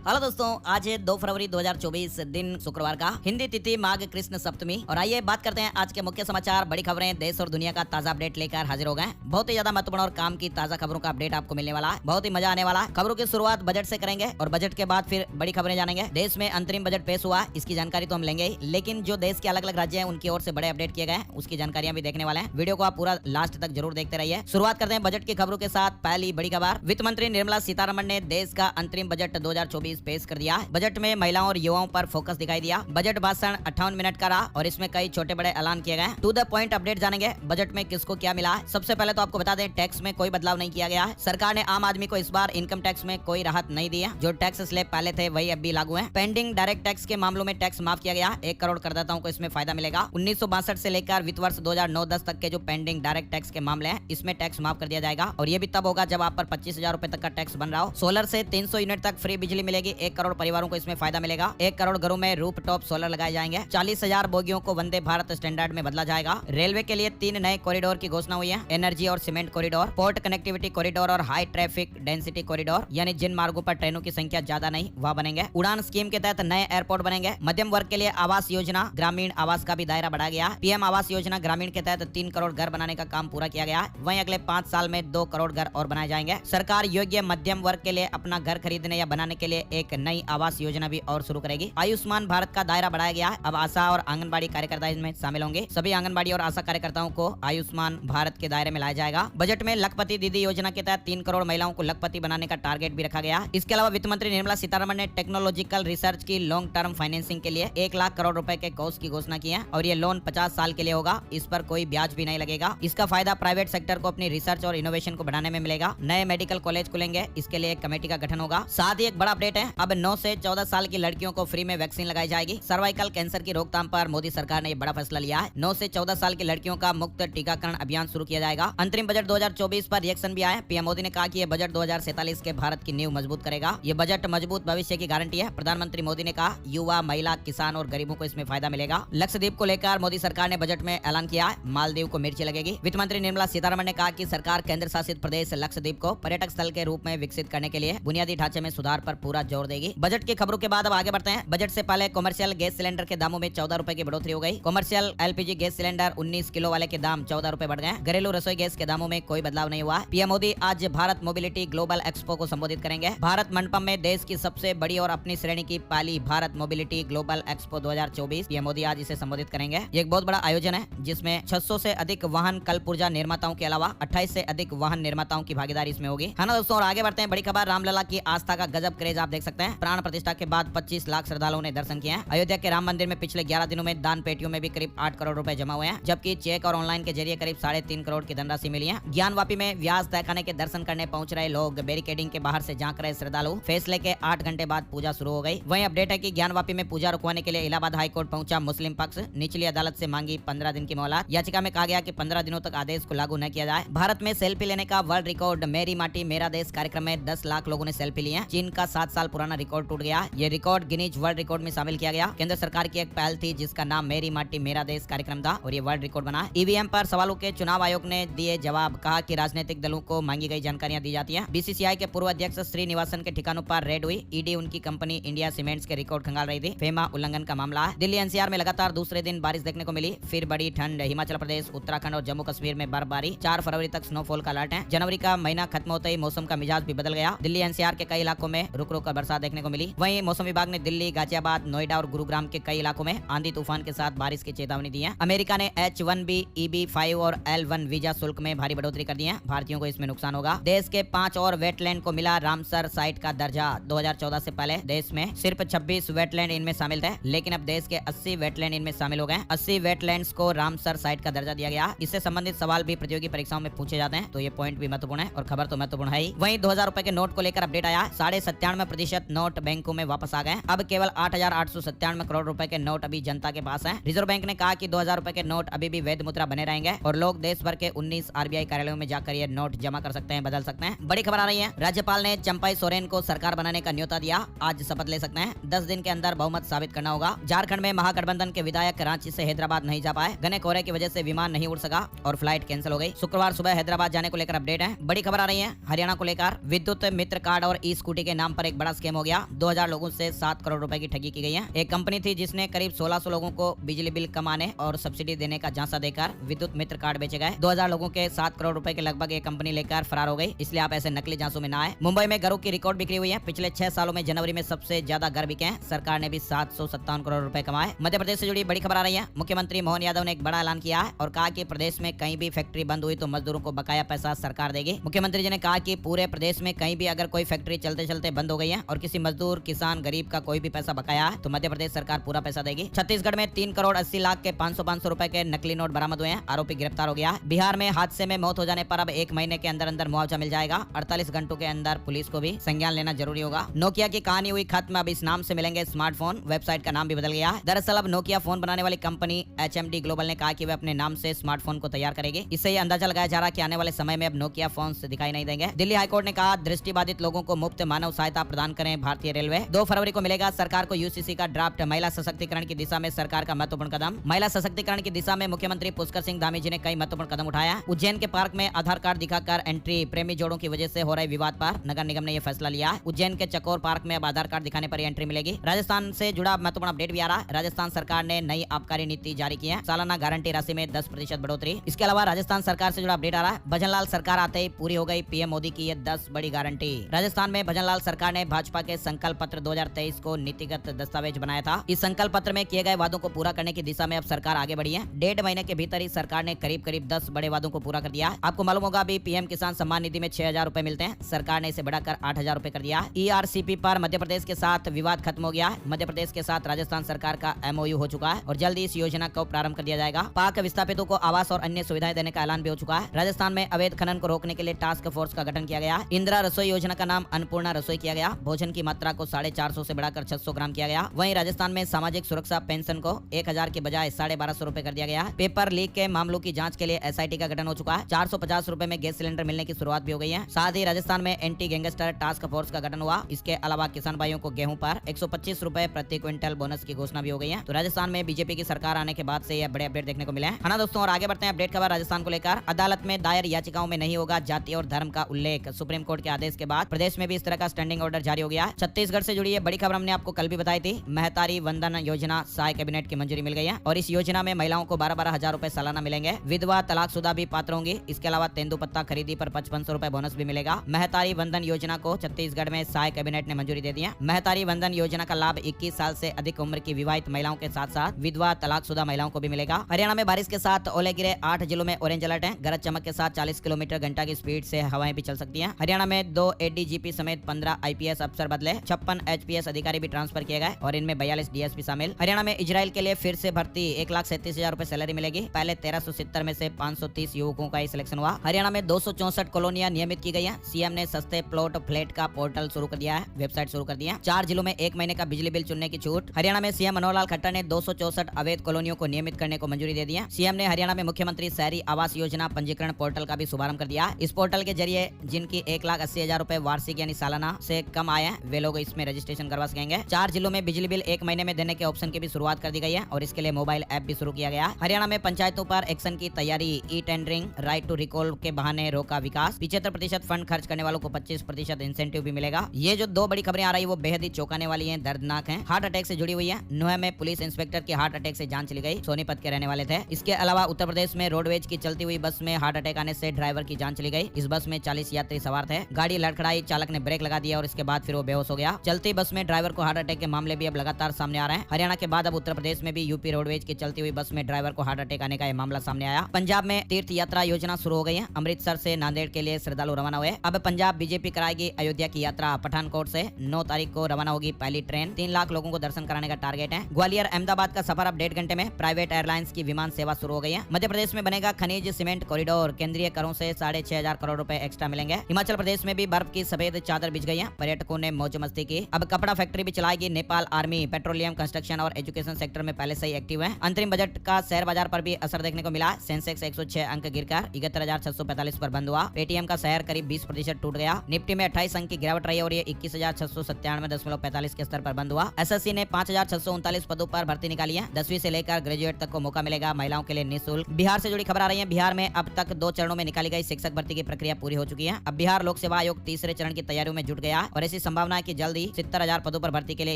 Hello दोस्तों, आज है 2 फरवरी 2024 दिन शुक्रवार का, हिंदी तिथि माघ कृष्ण सप्तमी। और आइए बात करते हैं आज के मुख्य समाचार, बड़ी खबरें, देश और दुनिया का ताजा अपडेट लेकर हाजिर हो गए। बहुत ही ज्यादा महत्वपूर्ण और काम की ताजा खबरों का अपडेट आपको मिलने वाला है, बहुत ही मजा आने वाला है। खबरों की शुरुआत बजट से करेंगे और बजट के बाद फिर बड़ी खबरें जानेंगे। देश में अंतरिम बजट पेश हुआ, इसकी जानकारी तो हम लेंगे ही, लेकिन जो देश के अलग अलग राज्य हैं उनकी ओर से बड़े अपडेट किए गए, उसकी जानकारियां भी देखने वाले हैं। वीडियो को आप पूरा लास्ट तक जरूर देखते रहिए। शुरुआत करते हैं बजट की खबरों के साथ। पहली बड़ी खबर, वित्त मंत्री निर्मला सीतारमण ने देश का अंतरिम बजट 2024 पेश कर दिया। बजट में महिलाओं और युवाओं पर फोकस दिखाई दिया। बजट भाषण 58 मिनट का रहा और इसमें कई छोटे बड़े ऐलान किए गए। टू द पॉइंट अपडेट जानेंगे, बजट में किसको क्या मिला है। सबसे पहले तो आपको बता दें, टैक्स में कोई बदलाव नहीं किया गया है। सरकार ने आम आदमी को इस बार इनकम टैक्स में कोई राहत नहीं दी है। जो टैक्स स्लैब पहले थे वही अब भी लागू है। पेंडिंग डायरेक्ट टैक्स के मामलों में टैक्स माफ किया गया। 1 करोड़ करदाताओं को इसमें फायदा मिलेगा। 1962 से लेकर वित्त वर्ष 2009-10 तक के जो पेंडिंग डायरेक्ट टैक्स के मामले हैं, इसमें टैक्स माफ कर दिया जाएगा। और ये भी तब होगा जब आप पर 25,000 रुपए तक का टैक्स बन रहा हो। सोलर से 300 यूनिट तक फ्री बिजली मिलेगी। 1 करोड़ परिवारों को इसमें फायदा मिलेगा। 1 करोड़ घरों में रूफ टॉप सोलर लगाए जाएंगे। 40,000 बोगियों को वंदे भारत स्टैंडर्ड में बदला जाएगा। रेलवे के लिए 3 नए कॉरिडोर की घोषणा हुई है। एनर्जी और cement corridor, port connectivity corridor और हाई ट्रैफिक डेंसिटी कॉरिडोर, यानी जिन मार्गों पर ट्रेनों की संख्या ज्यादा नहीं वह बनेंगे। उड़ान स्कीम के तहत नए एयरपोर्ट बनेंगे। मध्यम वर्ग के लिए आवास योजना, ग्रामीण आवास का भी दायरा बढ़ा गया। पीएम आवास योजना ग्रामीण के तहत 3 करोड़ घर बनाने का काम पूरा किया गया। वहीं अगले 5 साल में 2 करोड़ घर और बनाए जाएंगे। सरकार योग्य मध्यम वर्ग के लिए अपना घर खरीदने या बनाने के लिए एक नई आवास योजना भी और शुरू करेगी। आयुष्मान भारत का दायरा बढ़ाया गया है। अब आशा और आंगनबाड़ी कार्यकर्ता इसमें शामिल होंगे। सभी आंगनबाड़ी और आशा कार्यकर्ताओं को आयुष्मान भारत के दायरे में लाया जाएगा। बजट में लखपति दीदी योजना के तहत 3 करोड़ महिलाओं को लखपति बनाने का टारगेट भी रखा गया। इसके अलावा वित्त मंत्री निर्मला सीतारमण ने टेक्नोलॉजिकल रिसर्च की लॉन्ग टर्म फाइनेंसिंग के लिए 1 लाख करोड़ रुपए के कोष की घोषणा की है। और ये लोन 50 साल के लिए होगा। इस पर कोई ब्याज भी नहीं लगेगा। इसका फायदा प्राइवेट सेक्टर को अपनी रिसर्च और इनोवेशन को बढ़ाने में मिलेगा। नए मेडिकल कॉलेज खुलेंगे, इसके लिए एक कमेटी का गठन होगा। साथ ही एक बड़ा अपडेट है, अब 9 से 14 साल की लड़कियों को फ्री में वैक्सीन लगाई जाएगी। सर्वाइकल कैंसर की रोकथाम पर मोदी सरकार ने ये बड़ा फैसला लिया है। 9 से 14 साल की लड़कियों का मुफ्त टीकाकरण अभियान शुरू किया जाएगा। अंतरिम बजट 2024 पर रिएक्शन भी आया। पीएम मोदी ने कहा कि यह बजट 2047 के भारत की नींव मजबूत करेगा। ये बजट मजबूत भविष्य की गारंटी है। प्रधानमंत्री मोदी ने कहा, युवा, महिला, किसान और गरीबों को इसमें फायदा मिलेगा। लक्षद्वीप को लेकर मोदी सरकार ने बजट में ऐलान किया है, मालदीव को मिर्ची लगेगी। वित्त मंत्री निर्मला सीतारमण ने कहा कि सरकार केंद्र शासित प्रदेश लक्षद्वीप को पर्यटक स्थल के रूप में विकसित करने के लिए बुनियादी ढांचे में सुधार पर पूरा जोर देगी। बजट की खबरों के बाद अब आगे बढ़ते हैं। बजट से पहले कमर्शियल गैस सिलेंडर के दामों में 14 रुपए की बढ़ोतरी हो गई। Commercial LPG gas cylinder 19 kilo वाले के दाम 14 रुपए बढ़ गए। घरेलू रसोई गैस के दामों में कोई बदलाव नहीं हुआ। पीएम मोदी आज भारत मोबिलिटी ग्लोबल एक्सपो को संबोधित करेंगे। भारत मंडपम में देश की सबसे बड़ी और अपनी श्रेणी की पहली Bharat mobility global expo 2024 PM Modi आज इसे संबोधित करेंगे। ये एक बहुत बड़ा आयोजन है जिसमें 600 से अधिक वाहन कलपुर्जा निर्माताओं के अलावा 28 से अधिक वाहन निर्माताओं की भागीदारी इसमें होगी, है ना दोस्तों। और आगे बढ़ते हैं, बड़ी खबर, रामलला की आस्था का गजब क्रेज आप देख सकते हैं। प्राण प्रतिष्ठा के बाद 25 लाख श्रद्धालुओं ने दर्शन किए हैं। अयोध्या के राम मंदिर में पिछले 11 दिनों में दान पेटियों में भी करीब 8 करोड़ रुपए जमा हुए हैं, जबकि चेक और ऑनलाइन के जरिए करीब 3.5 करोड़ की धनराशि मिली है। ज्ञानवापी में व्यास तहखाने के दर्शन करने पहुंच रहे लोग, बैरिकेडिंग के बाहर से झांक रहे श्रद्धालु। फैसले के 8 घंटे बाद पूजा शुरू हो गई। वहीं अपडेट है कि ज्ञानवापी में पूजा रुकवाने के लिए इलाहाबाद हाईकोर्ट पहुंचा मुस्लिम पक्ष। निचली अदालत से मांगी 15 दिन की मोहलत। याचिका में कहा गया कि 15 दिनों तक आदेश को लागू न किया जाए। भारत में सेल्फी लेने का वर्ल्ड रिकॉर्ड, मेरी माटी मेरा देश कार्यक्रम में 10 लाख लोगों ने सेल्फी ली है। चीन का 7 साल पुराना रिकॉर्ड टूट गया। ये रिकॉर्ड गिनीज वर्ल्ड रिकॉर्ड में शामिल किया गया। केंद्र सरकार की एक पहल थी जिसका नाम मेरी माटी मेरा देश कार्यक्रम था और ये वर्ल्ड रिकॉर्ड बना। ईवीएम पर सवालों के चुनाव आयोग ने दिए जवाब, कहा कि राजनीतिक दलों को मांगी गई जानकारियां दी जाती हैं। बीसीसीआई के पूर्व अध्यक्ष श्रीनिवासन के ठिकानों पर रेड हुई। ईडी उनकी कंपनी इंडिया सीमेंट्स के रिकॉर्ड खंगाल रही थी। फेमा उल्लंघन का मामला है। दिल्ली एनसीआर में लगातार दूसरे दिन बारिश देखने को मिली। फिर बड़ी ठंड। हिमाचल प्रदेश, उत्तराखंड और जम्मू कश्मीर में बर्फबारी। 4 फरवरी तक स्नोफॉल का अलर्ट है। जनवरी का महीना खत्म होते ही मौसम का मिजाज भी बदल गया। दिल्ली एनसीआर के कई इलाकों में रुक रुक कर बरसात देखने को मिली। वहीं मौसम विभाग ने दिल्ली, गाजियाबाद, नोएडा और गुरुग्राम के कई इलाकों में आंधी तूफान के साथ बारिश की चेतावनी दी है। अमेरिका ने H-1B, EB-5 और L-1 वीजा शुल्क में भारी बढ़ोतरी कर दी है। भारतीयों को इसमें नुकसान होगा। देश के 5 और वेटलैंड को मिला रामसर साइट का दर्जा। 2014 से पहले देश में सिर्फ 26 वेटलैंड इनमें शामिल थे, लेकिन अब देश के 80 वेटलैंड इनमें शामिल हो गए। 80 वेटलैंड्स को रामसर साइट का दर्जा दिया गया। इससे संबंधित सवाल भी प्रतियोगी परीक्षाओं में पूछे जाते हैं, तो ये पॉइंट भी महत्वपूर्ण है और खबर तो महत्वपूर्ण है ही। वहीं 2000 रुपए के नोट को लेकर अपडेट आया। 97.5% नोट बैंकों में वापस आ गए। अब केवल 8,897 करोड़ रुपए के नोट अभी जनता के पास हैं। रिजर्व बैंक ने कहा कि 2000 रुपए के नोट अभी भी वैध मुद्रा बने रहेंगे और लोग देश भर के 19 आरबीआई कार्यालयों में जाकर ये नोट जमा कर सकते हैं, बदल सकते हैं। बड़ी खबर आ रही है, राज्यपाल ने चंपाई सोरेन को सरकार बनाने का न्योता दिया। आज शपथ ले सकते हैं। 10 दिन के अंदर बहुमत साबित करना होगा। झारखंड में महागठबंधन के विधायक रांची से हैदराबाद नहीं जा पाए। घने कोहरे की वजह से विमान नहीं उड़ सका और फ्लाइट कैंसिल हो गई। शुक्रवार सुबह हैदराबाद जाने को लेकर अपडेट है। बड़ी खबर आ रही है हरियाणा को लेकर। विद्युत मित्र कार्ड और ई स्कूटी के नाम पर एक बड़ा बड़ा स्कैम हो गया। 2000 लोगों से 7 करोड़ रुपए की ठगी की गई है। एक कंपनी थी जिसने करीब 1600 लोगों को बिजली बिल कम आने और सब्सिडी देने का झांसा देकर विद्युत मित्र कार्ड बेचे गए। 2000 लोगों के 7 करोड़ रुपए के लगभग एक कंपनी लेकर फरार हो गई। इसलिए आप ऐसे नकली झांसों में ना आए। मुंबई में घरों की रिकॉर्ड बिक्री हुई है। पिछले 6 सालों में जनवरी में सबसे ज्यादा घर बिके हैं। सरकार ने भी 757 करोड़ रुपए कमाए। मध्य प्रदेश से जुड़ी बड़ी खबर आ रही है। मुख्यमंत्री मोहन यादव ने एक बड़ा ऐलान किया है और कहा कि प्रदेश में कहीं भी फैक्ट्री बंद हुई तो मजदूरों को बकाया पैसा सरकार देगी। मुख्यमंत्री जी ने कहा कि पूरे प्रदेश में कहीं भी अगर कोई फैक्ट्री चलते चलते बंद हो गई है और किसी मजदूर, किसान, गरीब का कोई भी पैसा बकाया है तो मध्य प्रदेश सरकार पूरा पैसा देगी। छत्तीसगढ़ में 3 करोड़ 80 लाख के 500 रुपए के नकली नोट बरामद हुए हैं। आरोपी गिरफ्तार हो गया। बिहार में हादसे में मौत हो जाने पर अब 1 महीने के अंदर अंदर मुआवजा मिल जाएगा। 48 घंटों के अंदर पुलिस को भी संज्ञान लेना जरूरी होगा। नोकिया की कहानी हुई खत्म। अब इस नाम से मिलेंगे स्मार्टफोन। वेबसाइट का नाम भी बदल गया है। दरअसल अब नोकिया फोन बनाने वाली कंपनी HMD ग्लोबल ने कहा कि वे अपने नाम से स्मार्टफोन को तैयार करेगी। इससे ये अंदाजा लगाया जा रहा है कि आने वाले समय में अब नोकिया फोन दिखाई नहीं देंगे। दिल्ली हाईकोर्ट ने कहा दृष्टिबाधित लोगों को मुफ्त मानव सहायता प्रदान करें भारतीय रेलवे। 2 फरवरी को मिलेगा सरकार को UCC का ड्राफ्ट। महिला सशक्तिकरण की दिशा में सरकार का महत्वपूर्ण कदम। महिला सशक्तिकरण की दिशा में मुख्यमंत्री पुष्कर सिंह धामी जी ने कई महत्वपूर्ण कदम उठाया। उज्जैन के पार्क में आधार कार्ड दिखाकर एंट्री। प्रेमी जोड़ों की वजह से हो रहे विवाद पर नगर निगम ने यह फैसला लिया। उज्जैन के चकोर पार्क में अब आधार कार्ड दिखाने पर एंट्री मिलेगी। राजस्थान से जुड़ा महत्वपूर्ण अपडेट भी आ रहा है। राजस्थान सरकार ने नई आबकारी नीति जारी की है। सालाना गारंटी राशि में 10% बढ़ोतरी। इसके अलावा राजस्थान सरकार से जुड़ा अपडेट आ रहा है। भजनलाल सरकार आते ही पूरी हो गई PM मोदी की ये 10 बड़ी गारंटी। राजस्थान में भजनलाल सरकार ने भाजपा के संकल्प पत्र 2023 को नीतिगत दस्तावेज बनाया था। इस संकल्प पत्र में किए गए वादों को पूरा करने की दिशा में अब सरकार आगे बढ़ी है। 1.5 महीने के भीतर ही सरकार ने करीब 10 बड़े वादों को पूरा कर दिया। आपको मालूम होगा अभी PM किसान सम्मान निधि में 6000 रुपए मिलते हैं। सरकार ने इसे बढ़ाकर 8000 रुपए कर दिया। ERCP पर मध्य प्रदेश के साथ विवाद खत्म हो गया है। मध्य प्रदेश के साथ राजस्थान सरकार का MOU हो चुका है और जल्द ही इस योजना को प्रारंभ कर दिया जाएगा। पाक विस्थापितों को आवास और अन्य सुविधाएं देने का ऐलान भी हो चुका है। राजस्थान में अवैध खनन को रोकने के लिए टास्क फोर्स का गठन किया गया। इंदिरा रसोई योजना का नाम अन्नपूर्णा रसोई किया गया। भोजन की मात्रा को 450 से बढ़ाकर 600 ग्राम किया गया। वहीं राजस्थान में सामाजिक सुरक्षा पेंशन को 1000 के बजाय 1250 रुपए कर दिया गया। पेपर लीक के मामलों की जांच के लिए SIT का गठन हो चुका है। 450 रुपए में गैस सिलेंडर मिलने की शुरुआत भी हो गई है। साथ ही राजस्थान में एंटी गैंगस्टर टास्क फोर्स का गठन हुआ। इसके अलावा किसान भाइयों को गेहूं पर 125 रुपए प्रति क्विंटल बोनस की घोषणा भी हो गई है। तो राजस्थान में बीजेपी की सरकार आने के बाद से यह बड़े अपडेट देखने को मिले हैं। है ना दोस्तों, और आगे बढ़ते हैं अपडेट खबर राजस्थान को लेकर। अदालत में दायर याचिकाओं में नहीं होगा जाति और धर्म का उल्लेख। सुप्रीम कोर्ट के आदेश के बाद प्रदेश में भी इस तरह का स्टैंडिंग ऑर्डर जारी हो गया है। छत्तीसगढ़ से जुड़ी ये बड़ी खबर हमने आपको कल भी बताई थी। महतारी वंदन योजना सहाय कैबिनेट की मंजूरी मिल गई है और इस योजना में महिलाओं को 12-12 हजार रुपए सालाना मिलेंगे। विधवा तलाकशुदा भी पात्र होंगी। इसके अलावा तेंदुपत्ता खरीदी पर 5500 रुपए बोनस भी मिलेगा। महतारी वंदन योजना को छत्तीसगढ़ में सहाय कैबिनेट ने मंजूरी दे दी है। महतारी वंदन योजना का लाभ 21 साल से अधिक उम्र की विवाहित महिलाओं के साथ साथ विधवा तलाकशुदा महिलाओं को भी मिलेगा। हरियाणा में बारिश के साथ ओले गिरे। 8 जिलों में ऑरेंज अलर्ट है। गरज चमक के साथ 40 किलोमीटर घंटा की स्पीड से हवाएं भी चल सकती हैं। हरियाणा में 2 ADGP समेत 15 IPS अफसर बदले। 56 HPS अधिकारी भी ट्रांसफर किए गए और इनमें 42 DSP शामिल। हरियाणा में इजराइल के लिए फिर से भर्ती। 1,37,000 रुपए सैलरी मिलेगी। पहले 1370 में से 530 युवकों का ही सिलेक्शन हुआ। हरियाणा में 264 कॉलोनियां नियमित की गई है। CM ने सस्ते प्लॉट फ्लैट का पोर्टल शुरू कर दिया है। वेबसाइट शुरू कर दिया। 4 जिलों में 1 महीने का बिजली बिल चुनने की छूट। हरियाणा में CM मनोहर लाल खट्टर ने 264 अवैध कॉलोनियों को नियमित करने को मंजूरी दे दी है। CM ने हरियाणा में मुख्यमंत्री शहरी आवास योजना पंजीकरण पोर्टल का भी शुभारंभ कर दिया। इस पोर्टल के जरिए जिनकी 1,80,000 रुपए वार्षिक यानी सालाना से कम आए हैं वे लोग इसमें रजिस्ट्रेशन करवा सकेंगे। 4 जिलों में बिजली बिल 1 महीने में देने के ऑप्शन की भी शुरुआत कर दी गई है और इसके लिए मोबाइल ऐप भी शुरू किया गया। हरियाणा में पंचायतों पर एक्शन की तैयारी। टेंडरिंग राइट टू रिकॉल के बहाने रोका विकास। 75% फंड खर्च करने वालों को 25% इंसेंटिव भी मिलेगा। ये जो 2 बड़ी खबरें आ रही है वो बेहद ही चौंकाने वाली हैं, दर्दनाक हैं। हार्ट अटैक से जुड़ी हुई है। नुह में पुलिस इंस्पेक्टर की हार्ट अटैक से जान चली गई। सोनीपत के रहने वाले थे। इसके अलावा उत्तर प्रदेश में रोडवेज की चलती हुई बस में हार्ट अटैक आने से ड्राइवर की जान चली गई। इस बस में 40 यात्री सवार थे। गाड़ी लड़खड़ाई, चालक ने ब्रेक लगा दिया और इसके बाद फिर वो बेहोश हो गया। चलती बस में ड्राइवर को हार्ट अटैक के मामले भी अब लगातार सामने आ रहे हैं। हरियाणा के बाद अब उत्तर प्रदेश में भी यूपी रोडवेज की चलती हुई बस में ड्राइवर को हार्ट अटैक आने का यह मामला सामने आया। पंजाब में तीर्थ यात्रा योजना शुरू हो गई है। अमृतसर से नांदेड़ के लिए श्रद्धालु रवाना हुए। अब पंजाब बीजेपी कराएगी अयोध्या की यात्रा। पठानकोट से 9 तारीख को रवाना होगी पहली ट्रेन। 3 लाख लोगों को दर्शन कराने का टारगेट है। ग्वालियर अहमदाबाद का सफर अब 1.5 घंटे में। प्राइवेट एयरलाइंस की विमान सेवा शुरू हो गई है। मध्य प्रदेश में बनेगा खनिज सीमेंट कॉरिडोर। केंद्रीय करों से 6,500 करोड़ रुपए एक्स्ट्रा मिलेंगे। हिमाचल प्रदेश में भी बर्फ की सफेद चादर बिछ गई है। पर्यटकों ने मौज मस्ती की। अब कपड़ा फैक्ट्री भी चलाएगी नेपाल आर्मी। पेट्रोलियम, कंस्ट्रक्शन और एजुकेशन सेक्टर में पहले से ही एक्टिव है। अंतरिम बजट का शेयर बाजार पर भी असर देखने को मिला। सेंसेक्स 106 अंक गिरकर 71,645 पर बंद हुआ। पेटीएम का शेयर करीब 20% टूट गया। निफ्टी में 28 अंक की गिरावट रही और ये 21,697.45 के स्तर पर बंद हुआ। SSC ने 5,639 पदों पर भर्ती निकाली है। 10वीं से लेकर ग्रेजुएट तक को मौका मिलेगा महिलाओं के लिए निःशुल्क। बिहार से जुड़ी खबर आ रही है। बिहार में अब तक 2 चरणों में निकाली गई शिक्षक भर्ती की प्रक्रिया पूरी हो चुकी है। अब बिहार लोक सेवा आयोग तीसरे चरण की तैयारियों में जुट गया और ऐसी संभावना है कि जल्द ही 70,000 पदों पर भर्ती के लिए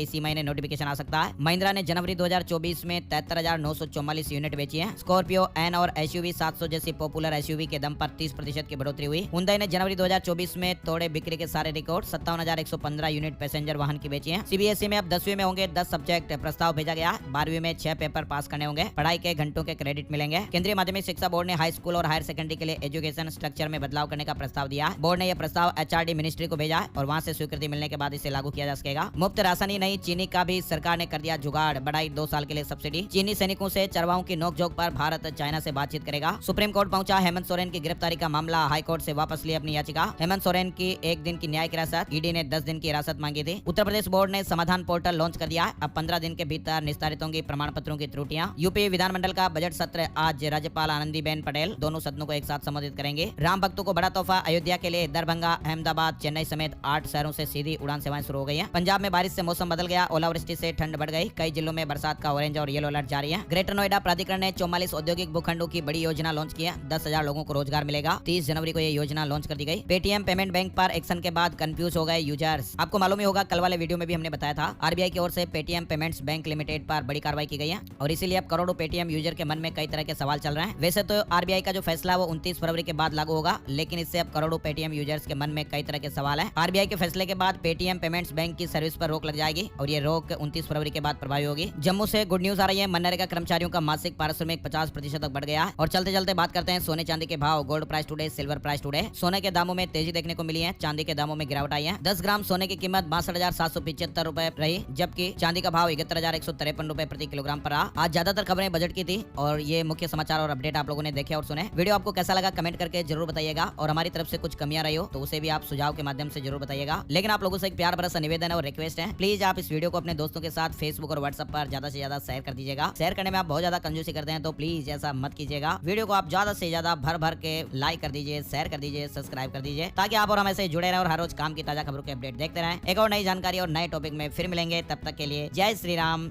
इसी महीने नोटिफिकेशन आ सकता है। महिंद्रा ने जनवरी 2024 में 73,944 यूनिट बेची है। स्कॉर्पियो एन और एसयूवी 700 जैसी पॉपुलर एसयूवी के दम पर 30% की बढ़ोतरी हुई। हुंडई ने जनवरी 2024 में तोड़े बिक्री के सारे रिकॉर्ड, 57,115 यूनिट पैसेंजर वाहन की बेची है। सीबीएसई में अब 10वीं में होंगे 10 सब्जेक्ट, प्रस्ताव भेजा गया। 12वीं में 6 पेपर पास करने होंगे, पढ़ाई के घंटों के क्रेडिट मिलेंगे। केंद्रीय माध्यमिक शिक्षा बोर्ड ने हाई स्कूल और हायर सेकेंडरी के लिए एजुकेशन स्ट्रक्चर में बदलाव करने का प्रस्ताव दिया। बोर्ड ने यह प्रस्ताव एचआरडी मिनिस्ट्री को भेजा और वहां से स्वीकृति मिलने के बाद इसे लागू किया जा सकेगा। मुफ्त राशन ही नहीं, चीनी का भी सरकार ने कर दिया जुगाड़, बढ़ाई 2 साल के लिए सब्सिडी। चीनी सैनिकों से चरवाहों की नोकझोंक पर भारत चाइना से बातचीत करेगा। सुप्रीम कोर्ट पहुंचा हेमंत सोरेन की गिरफ्तारी का मामला, हाई कोर्ट से वापस ली अपनी याचिका। हेमंत सोरेन की 1 दिन की न्यायिक हिरासत, ईडी ने 10 दिन की हिरासत मांगी थी। उत्तर प्रदेश बोर्ड ने समाधान पोर्टल लॉन्च कर दिया। अब 15 दिन के भीतर निस्तारित होंगी प्रमाण पत्रों की त्रुटियां। यूपी विधानमंडल का बजट सत्र आज, राज्यपाल आनंदीबेन पटेल दोनों सदनों को एक साथ संबोधित करेंगे। राम भक्तों को बड़ा तोहफा, अयोध्या के लिए दरभंगा, अहमदाबाद, चेन्नई समेत 8 शहरों से सीधी उड़ान सेवाएं शुरू हो गई हैं। पंजाब में बारिश से मौसम बदल गया, ओलावृष्टि से ठंड बढ़ गई। कई जिलों में बरसात का ऑरेंज और येलो अलर्ट जारी है। ग्रेटर नोएडा प्राधिकरण ने 44 औद्योगिक भूखंडों की बड़ी योजना लॉन्च की है। 10,000 लोगों को रोजगार मिलेगा। 30 जनवरी को यह योजना लॉन्च कर दी गई। पेटीएम पेमेंट बैंक पर एक्शन के बाद कंफ्यूज हो गए यूजर्स। आपको मालूम ही होगा, कल वाले वीडियो में भी हमने बताया था, आरबीआई की ओर से पेटीएम पेमेंट्स बैंक लिमिटेड पर बड़ी कार्रवाई की गई है और इसीलिए अब करोड़ों पेटीएम यूजर के मन में कई तरह के सवाल चल रहे हैं। वैसे तो आरबीआई का जो फैसला है वो 29 फरवरी के बाद लागू होगा, लेकिन इससे अब करोड़ों पेटीएम यूजर्स के मन में कई तरह के सवाल है। आरबीआई के फैसले के बाद पेटीएम पेमेंट्स बैंक की सर्विस पर रोक लग जाएगी और ये रोक 29 फरवरी के बाद प्रभावी होगी। जम्मू से गुड न्यूज आ रही है, मनरेगा कर्मचारियों का मासिक पारिश्रमिक 50% तक बढ़ गया। और चलते चलते बात करते हैं सोने चांदी के भाव। Gold price today, silver price today. सोने के दामों में तेजी देखने को मिली है, चांदी के दामों में गिरावट आई है। 10 ग्राम सोने की कीमत 62,775 रुपए रही, जबकि चांदी का भाव 71,153 रुपए प्रति किलोग्राम पर रहा। आज ज्यादातर खबरें बजट की थी और ये मुख्य समाचार और अपडेट आप लोगों ने देखे और सुने। वीडियो आपको कैसा लगा कमेंट करके जरूर बताइएगा और हमारी तरफ से कुछ कमियां रही हो तो उसे भी आप सुझाव के माध्यम से जरूर बताइएगा। लेकिन आप लोगों से एक प्यार भरा सा निवेदन है और रिक्वेस्ट है, प्लीज आप इस वीडियो को अपने दोस्तों के साथ फेसबुक और व्हाट्सएप पर ज्यादा से ज्यादा शेयर कर दीजिएगा। शेयर करने में आप बहुत ज्यादा कंजूसी करते हैं तो प्लीज ऐसा मत कीजिएगा। वीडियो को आप ज्यादा से ज्यादा भर भर के लाइक कर दीजिए, शेयर कर दीजिए, सब्सक्राइब कर दीजिए, ताकि आप और हम ऐसे जुड़े रहें और हर रोज काम की ताजा खबरों के अपडेट देखते रहें। एक और नई जानकारी और नए टॉपिक में फिर मिलेंगे, तब तक के लिए जय श्री राम।